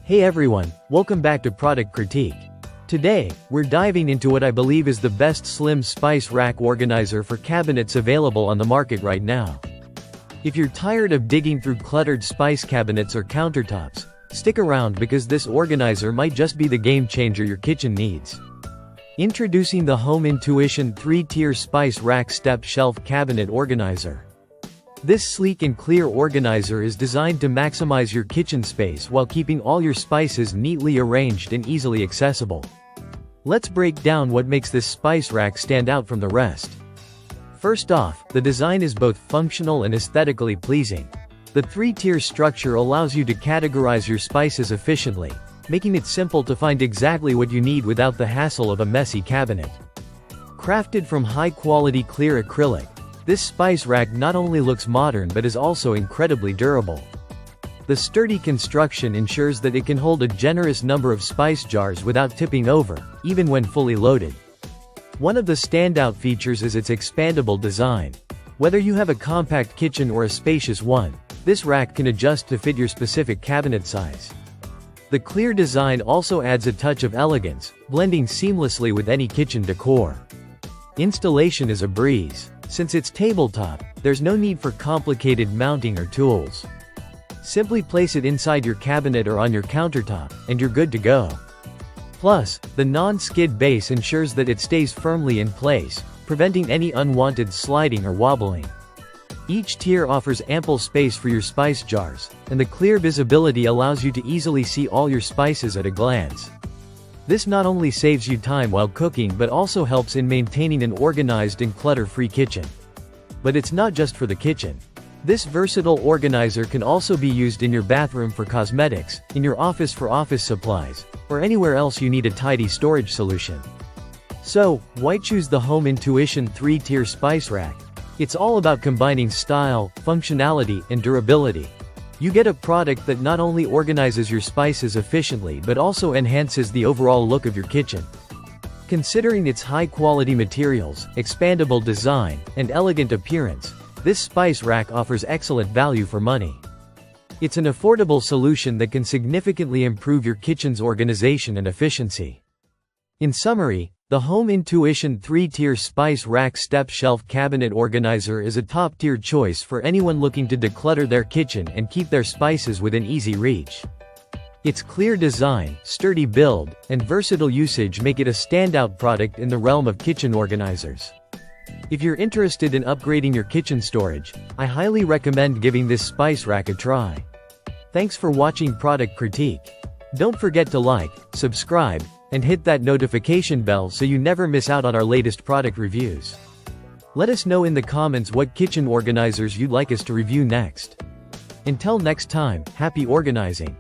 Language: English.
Hey everyone, welcome back to Product Critique. Today, we're diving into what I believe is the best slim spice rack organizer for cabinets available on the market right now. If you're tired of digging through cluttered spice cabinets or countertops, stick around because this organizer might just be the game changer your kitchen needs. Introducing the Home Intuition 3-tier Spice Rack Step Shelf Cabinet Organizer. This sleek and clear organizer is designed to maximize your kitchen space while keeping all your spices neatly arranged and easily accessible. Let's break down what makes this spice rack stand out from the rest. First off, the design is both functional and aesthetically pleasing. The 3-tier structure allows you to categorize your spices efficiently, making it simple to find exactly what you need without the hassle of a messy cabinet. Crafted from high-quality clear acrylic, this spice rack not only looks modern but is also incredibly durable. The sturdy construction ensures that it can hold a generous number of spice jars without tipping over, even when fully loaded. One of the standout features is its expandable design. Whether you have a compact kitchen or a spacious one, this rack can adjust to fit your specific cabinet size. The clear design also adds a touch of elegance, blending seamlessly with any kitchen decor. Installation is a breeze. Since it's tabletop, there's no need for complicated mounting or tools. Simply place it inside your cabinet or on your countertop, and you're good to go. Plus, the non-skid base ensures that it stays firmly in place, preventing any unwanted sliding or wobbling. Each tier offers ample space for your spice jars, and the clear visibility allows you to easily see all your spices at a glance. This not only saves you time while cooking but also helps in maintaining an organized and clutter-free kitchen. But it's not just for the kitchen. This versatile organizer can also be used in your bathroom for cosmetics, in your office for office supplies, or anywhere else you need a tidy storage solution. So, why choose the Home Intuition 3-tier Spice Rack? It's all about combining style, functionality, and durability. You get a product that not only organizes your spices efficiently but also enhances the overall look of your kitchen. Considering its high-quality materials, expandable design, and elegant appearance, this spice rack offers excellent value for money. It's an affordable solution that can significantly improve your kitchen's organization and efficiency. In summary, the Home Intuition 3-tier Spice Rack Step Shelf Cabinet Organizer is a top-tier choice for anyone looking to declutter their kitchen and keep their spices within easy reach. Its clear design, sturdy build, and versatile usage make it a standout product in the realm of kitchen organizers. If you're interested in upgrading your kitchen storage, I highly recommend giving this spice rack a try. Thanks for watching Product Critique. Don't forget to like, subscribe, and hit that notification bell so you never miss out on our latest product reviews. Let us know in the comments what kitchen organizers you'd like us to review next. Until next time, happy organizing!